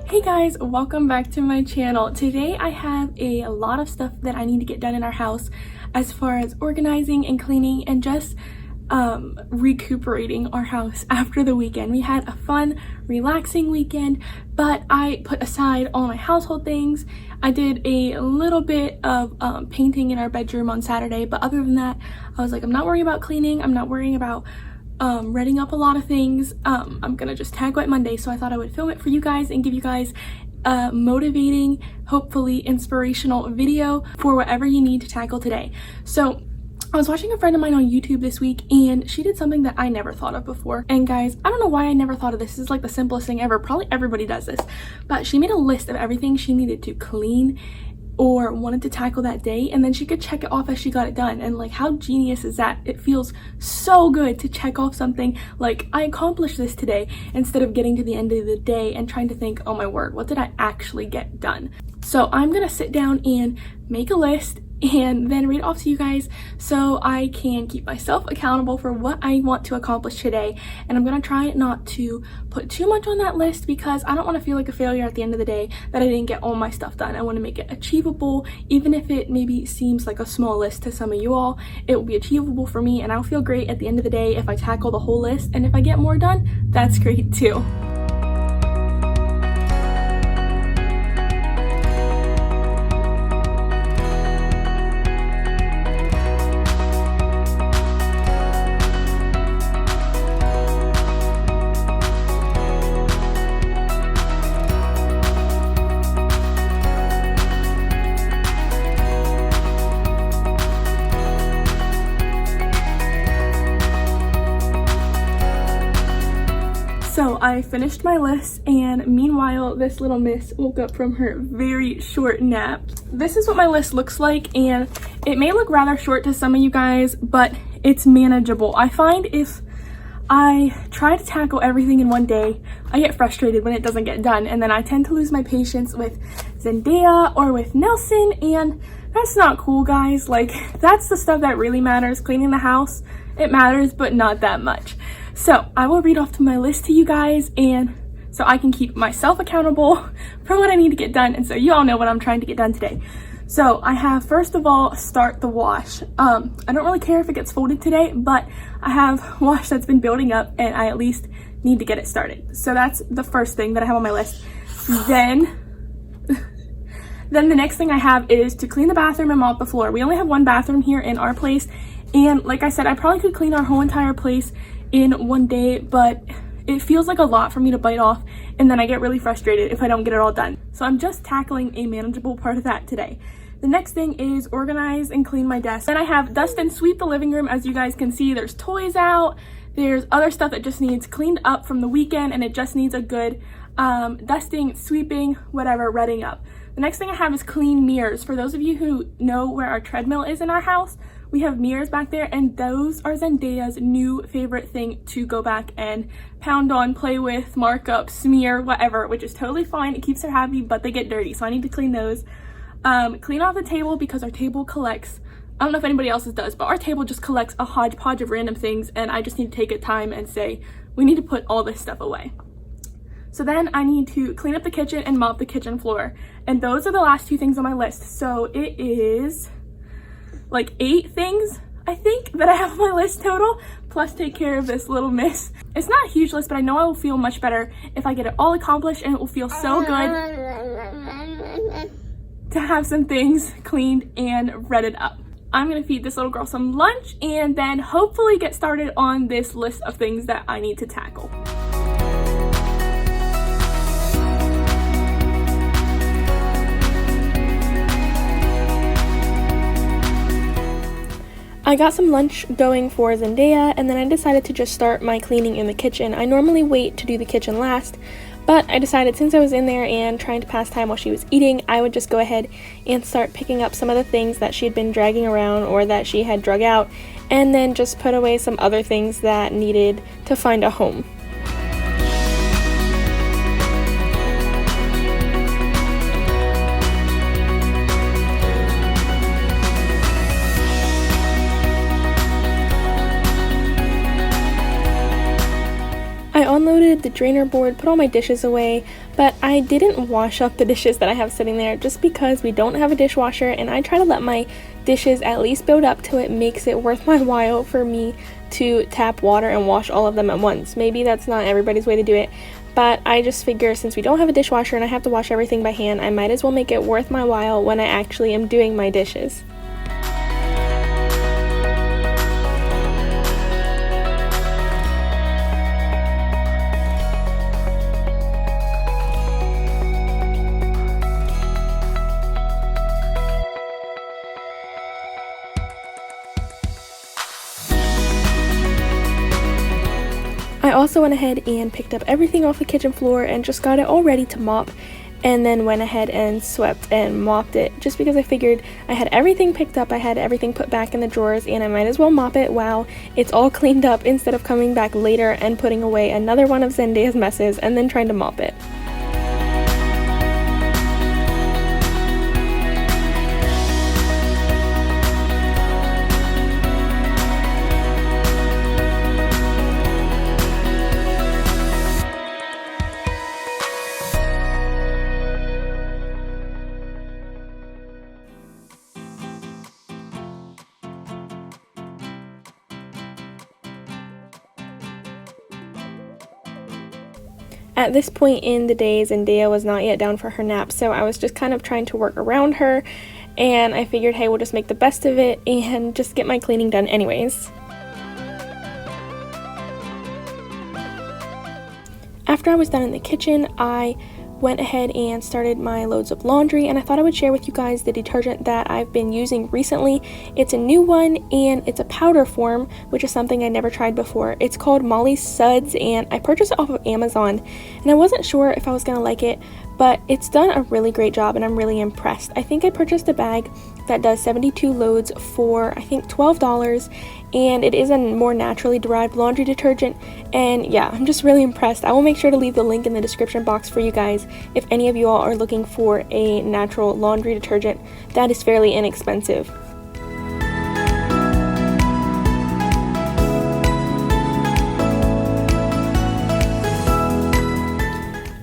Hey guys, welcome back to my channel. Today I have a lot of stuff that I need to get done in our house as far as organizing and cleaning and just recuperating our house after the weekend. We had a fun, relaxing weekend, but I put aside all my household things. I did a little bit of painting in our bedroom on Saturday, but other than that, I was like, I'm not worrying about cleaning. I'm not worrying about reading up a lot of things. I'm gonna just tag White Monday, so I thought I would film it for you guys and give you guys a motivating, hopefully inspirational video for whatever you need to tackle today. So I was watching a friend of mine on YouTube this week and she did something that I never thought of before. And guys, I don't know why I never thought of this. This is like the simplest thing ever. Probably everybody does this, but she made a list of everything she needed to clean or wanted to tackle that day, and then she could check it off as she got it done. And like, how genius is that? It feels so good to check off something like, I accomplished this today, instead of getting to the end of the day and trying to think, oh my word, what did I actually get done? So I'm gonna sit down and make a list and then read it off to you guys so I can keep myself accountable for what I want to accomplish today. And I'm gonna try not to put too much on that list because I don't want to feel like a failure at the end of the day that I didn't get all my stuff done. I want to make it achievable, even if it maybe seems like a small list to some of you all. It will be achievable for me, and I'll feel great at the end of the day if I tackle the whole list. And if I get more done, that's great too. So I finished my list, and meanwhile this little miss woke up from her very short nap. This is what my list looks like, and it may look rather short to some of you guys, but it's manageable. I find if I try to tackle everything in one day, I get frustrated when it doesn't get done, and then I tend to lose my patience with Zendaya or with Nelson, and that's not cool, guys. Like, that's the stuff that really matters. Cleaning the house, it matters, but not that much. So I will read off to my list to you guys, and so I can keep myself accountable for what I need to get done, and so you all know what I'm trying to get done today. So I have, first of all, start the wash. I don't really care if it gets folded today, but I have wash that's been building up and I at least need to get it started. So that's the first thing that I have on my list. Then the next thing I have is to clean the bathroom and mop the floor. We only have one bathroom here in our place, and like I said, I probably could clean our whole entire place in one day, but it feels like a lot for me to bite off, and then I get really frustrated if I don't get it all done. So I'm just tackling a manageable part of that today. The next thing is organize and clean my desk. Then I have dust and sweep the living room. As you guys can see, there's toys out, there's other stuff that just needs cleaned up from the weekend, and it just needs a good dusting, sweeping, whatever, redding up. The next thing I have is clean mirrors. For those of you who know where our treadmill is in our house, we have mirrors back there, and those are Zendaya's new favorite thing to go back and pound on, play with, mark up, smear, whatever, which is totally fine. It keeps her happy, but they get dirty, so I need to clean those. Clean off the table because our table collects, I don't know if anybody else's does, but our table just collects a hodgepodge of random things, and I just need to take a time and say, we need to put all this stuff away. So then I need to clean up the kitchen and mop the kitchen floor. And those are the last two things on my list. So it is like 8 things, I think, that I have on my list total, plus take care of this little miss. It's not a huge list, but I know I will feel much better if I get it all accomplished, and it will feel so good to have some things cleaned and redded up. I'm gonna feed this little girl some lunch and then hopefully get started on this list of things that I need to tackle. I got some lunch going for Zendaya, and then I decided to just start my cleaning in the kitchen. I normally wait to do the kitchen last, but I decided since I was in there and trying to pass time while she was eating, I would just go ahead and start picking up some of the things that she had been dragging around or that she had drug out, and then just put away some other things that needed to find a home. I unloaded the drainer board, put all my dishes away, but I didn't wash up the dishes that I have sitting there just because we don't have a dishwasher, and I try to let my dishes at least build up till it makes it worth my while for me to tap water and wash all of them at once. Maybe that's not everybody's way to do it, but I just figure since we don't have a dishwasher and I have to wash everything by hand, I might as well make it worth my while when I actually am doing my dishes. I also went ahead and picked up everything off the kitchen floor and just got it all ready to mop, and then went ahead and swept and mopped it just because I figured I had everything picked up, I had everything put back in the drawers, and I might as well mop it while it's all cleaned up instead of coming back later and putting away another one of Zendaya's messes and then trying to mop it. At this point in the day, Zendaya was not yet down for her nap, so I was just kind of trying to work around her, and I figured, hey, we'll just make the best of it and just get my cleaning done anyways. After I was done in the kitchen, I went ahead and started my loads of laundry, and I thought I would share with you guys the detergent that I've been using recently. It's a new one, and it's a powder form, which is something I never tried before. It's called Molly's Suds, and I purchased it off of Amazon, and I wasn't sure if I was gonna like it, but it's done a really great job, and I'm really impressed. I think I purchased a bag that does 72 loads for, I think, $12, and it is a more naturally derived laundry detergent, and yeah, I'm just really impressed. I will make sure to leave the link in the description box for you guys if any of you all are looking for a natural laundry detergent that is fairly inexpensive.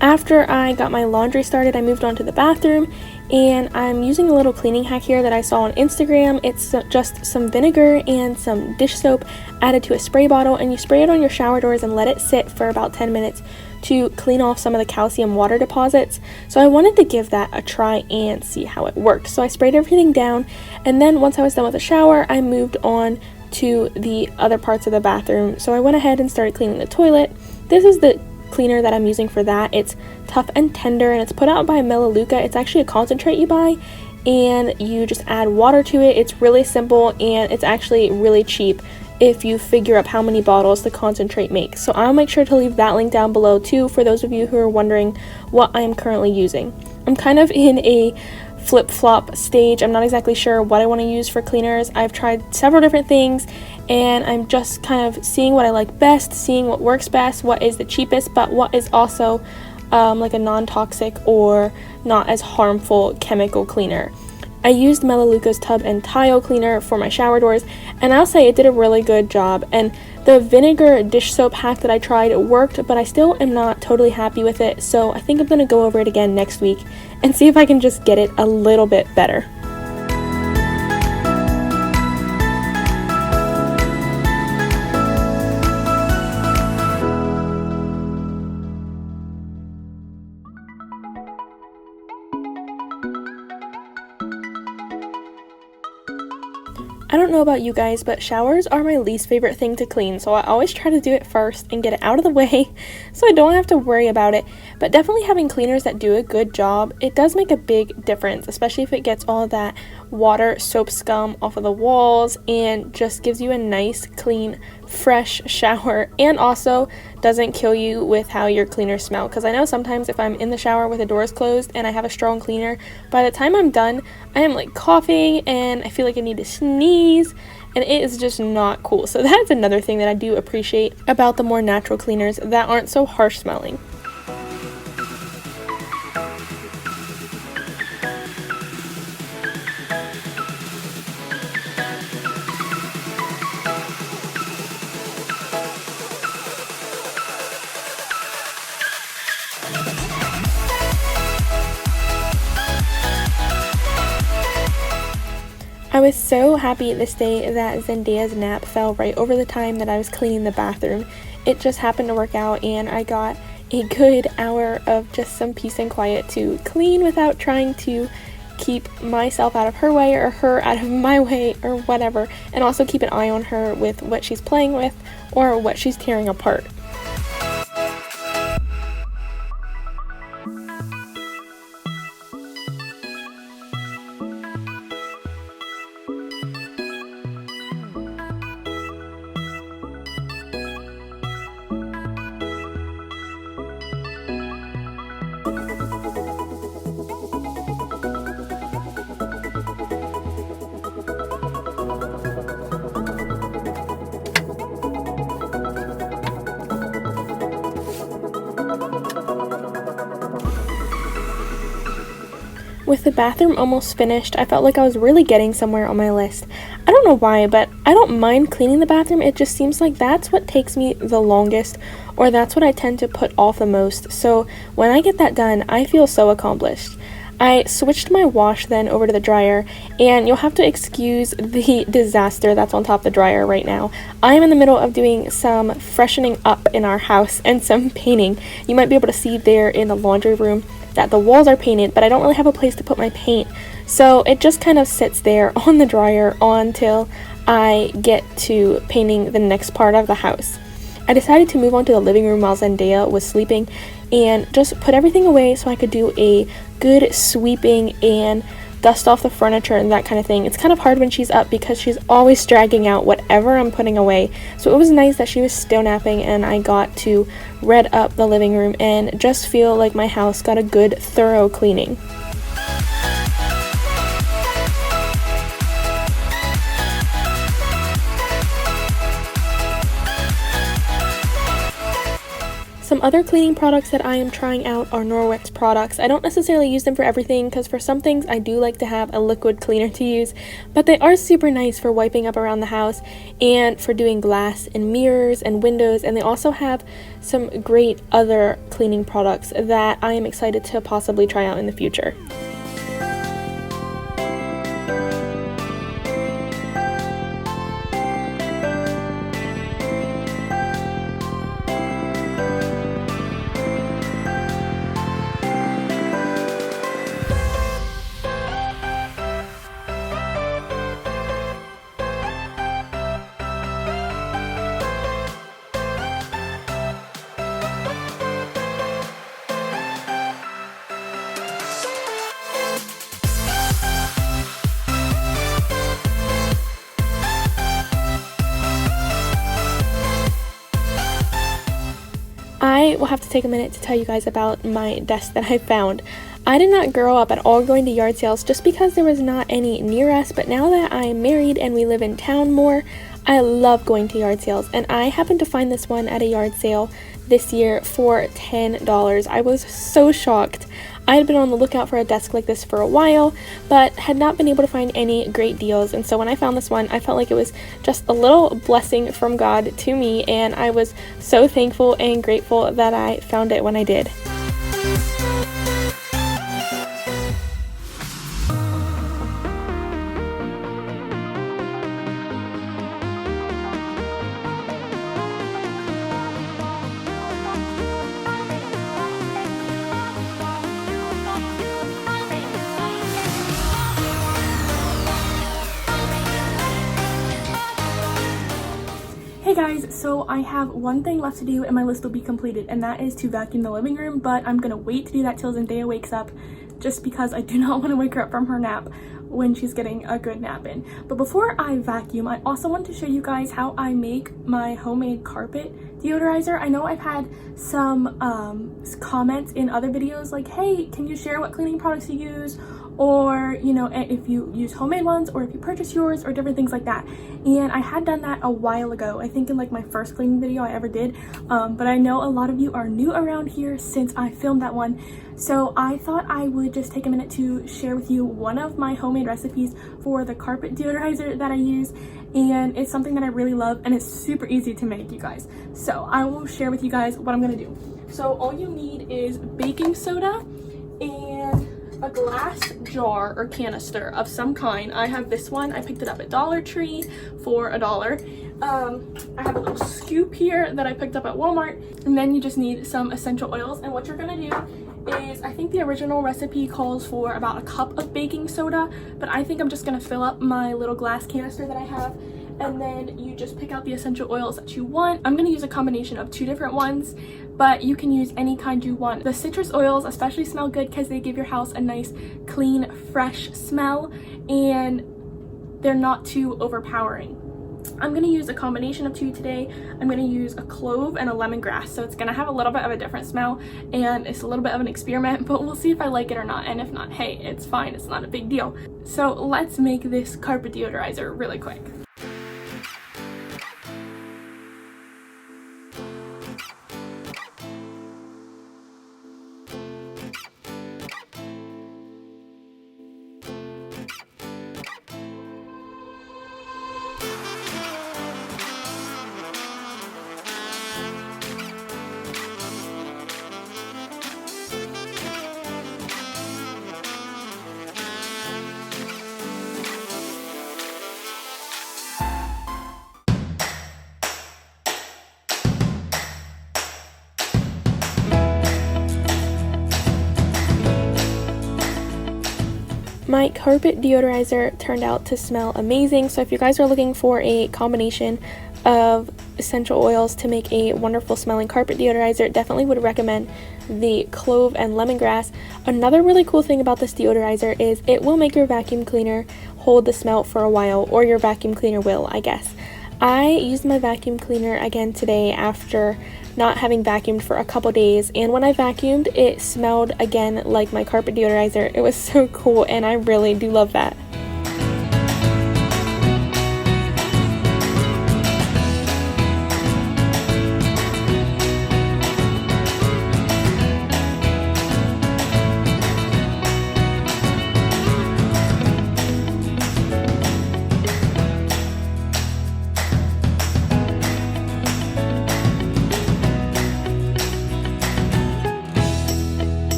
After I got my laundry started, I moved on to the bathroom, and I'm using a little cleaning hack here that I saw on Instagram. It's just some vinegar and some dish soap added to a spray bottle, and you spray it on your shower doors and let it sit for about 10 minutes to clean off some of the calcium water deposits. So I wanted to give that a try and see how it worked. So I sprayed everything down, and then once I was done with the shower, I moved on to the other parts of the bathroom. So I went ahead and started cleaning the toilet. This is the cleaner that I'm using for that. It's tough and tender, and it's put out by Melaleuca. It's actually a concentrate you buy, and you just add water to it. It's really simple, and it's actually really cheap if you figure up how many bottles the concentrate makes. So I'll make sure to leave that link down below too for those of you who are wondering what I am currently using. I'm kind of in a flip-flop stage. I'm not exactly sure what I want to use for cleaners. I've tried several different things, and I'm just kind of seeing what I like best, seeing what works best, what is the cheapest, but what is also like a non-toxic or not as harmful chemical cleaner. I used Melaleuca's tub and tile cleaner for my shower doors, and I'll say it did a really good job, and the vinegar dish soap hack that I tried worked, but I still am not totally happy with it, so I think I'm going to go over it again next week and see if I can just get it a little bit better. I don't know about you guys, but showers are my least favorite thing to clean, so I always try to do it first and get it out of the way so I don't have to worry about it. But definitely having cleaners that do a good job, it does make a big difference, especially if it gets all that water, soap scum off of the walls and just gives you a nice, clean, fresh shower, and also doesn't kill you with how your cleaners smell. Because I know sometimes if I'm in the shower with the doors closed and I have a strong cleaner, by the time I'm done, I am like coughing and I feel like I need to sneeze, and it is just not cool. So that's another thing that I do appreciate about the more natural cleaners that aren't so harsh smelling. I was so happy this day that Zendaya's nap fell right over the time that I was cleaning the bathroom. It just happened to work out, and I got a good hour of just some peace and quiet to clean without trying to keep myself out of her way or her out of my way or whatever, and also keep an eye on her with what she's playing with or what she's tearing apart. With the bathroom almost finished, I felt like I was really getting somewhere on my list. I don't know why, but I don't mind cleaning the bathroom. It just seems like that's what takes me the longest, or that's what I tend to put off the most. So when I get that done, I feel so accomplished. I switched my wash then over to the dryer, and you'll have to excuse the disaster that's on top of the dryer right now. I am in the middle of doing some freshening up in our house and some painting. You might be able to see there in the laundry room that the walls are painted, but I don't really have a place to put my paint. So it just kind of sits there on the dryer until I get to painting the next part of the house. I decided to move on to the living room while Zendaya was sleeping and just put everything away so I could do a good sweeping and dust off the furniture and that kind of thing. It's kind of hard when she's up because she's always dragging out whatever I'm putting away. So it was nice that she was still napping and I got to red up the living room and just feel like my house got a good thorough cleaning. Some other cleaning products that I am trying out are Norwex products. I don't necessarily use them for everything because for some things I do like to have a liquid cleaner to use, but they are super nice for wiping up around the house and for doing glass and mirrors and windows, and they also have some great other cleaning products that I am excited to possibly try out in the future. I will have to take a minute to tell you guys about my desk that I found. I did not grow up at all going to yard sales just because there was not any near us, but now that I'm married and we live in town more, I love going to yard sales, and I happened to find this one at a yard sale this year for $10. I was so shocked. I had been on the lookout for a desk like this for a while, but had not been able to find any great deals, and so when I found this one, I felt like it was just a little blessing from God to me, and I was so thankful and grateful that I found it when I did. Hey guys, so I have one thing left to do and my list will be completed, and that is to vacuum the living room, but I'm gonna wait to do that till Zendaya wakes up just because I do not want to wake her up from her nap when she's getting a good nap in. But before I vacuum, I also want to show you guys how I make my homemade carpet deodorizer. I know I've had some comments in other videos like, hey, can you share what cleaning products you use, or you know, if you use homemade ones or if you purchase yours or different things like that. And I had done that a while ago, I think in like my first cleaning video I ever did, but I know a lot of you are new around here since I filmed that one, so I thought I would just take a minute to share with you one of my homemade recipes for the carpet deodorizer that I use, and it's something that I really love and it's super easy to make, you guys. So I will share with you guys what I'm gonna do. So all you need is baking soda and a glass jar or canister of some kind. I have this one. I picked it up at Dollar Tree for $1. I have a little scoop here that I picked up at Walmart, and then you just need some essential oils. And what you're gonna do is, I think the original recipe calls for about a cup of baking soda, but I think I'm just gonna fill up my little glass canister that I have, and then you just pick out the essential oils that you want. I'm gonna use a combination of 2 different ones, but you can use any kind you want. The citrus oils especially smell good because they give your house a nice, clean, fresh smell, and they're not too overpowering. I'm gonna use a combination of 2 today. I'm gonna use a clove and a lemongrass, so it's gonna have a little bit of a different smell, and it's a little bit of an experiment, but we'll see if I like it or not, and if not, hey, it's fine, it's not a big deal. So let's make this carpet deodorizer really quick. My carpet deodorizer turned out to smell amazing, so if you guys are looking for a combination of essential oils to make a wonderful smelling carpet deodorizer, definitely would recommend the clove and lemongrass. Another really cool thing about this deodorizer is it will make your vacuum cleaner hold the smell for a while, or your vacuum cleaner will, I guess. I used my vacuum cleaner again today after not having vacuumed for a couple days, and when I vacuumed, it smelled again like my carpet deodorizer. It was so cool, and I really do love that.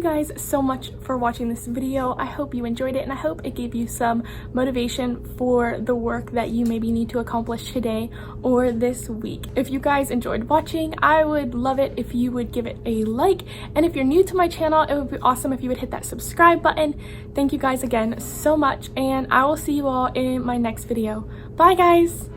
Guys so much for watching this video. I hope you enjoyed it, and I hope it gave you some motivation for the work that you maybe need to accomplish today or this week. If you guys enjoyed watching, I would love it if you would give it a like, and if you're new to my channel, it would be awesome if you would hit that subscribe button. Thank you guys again so much, and I will see you all in my next video. Bye guys.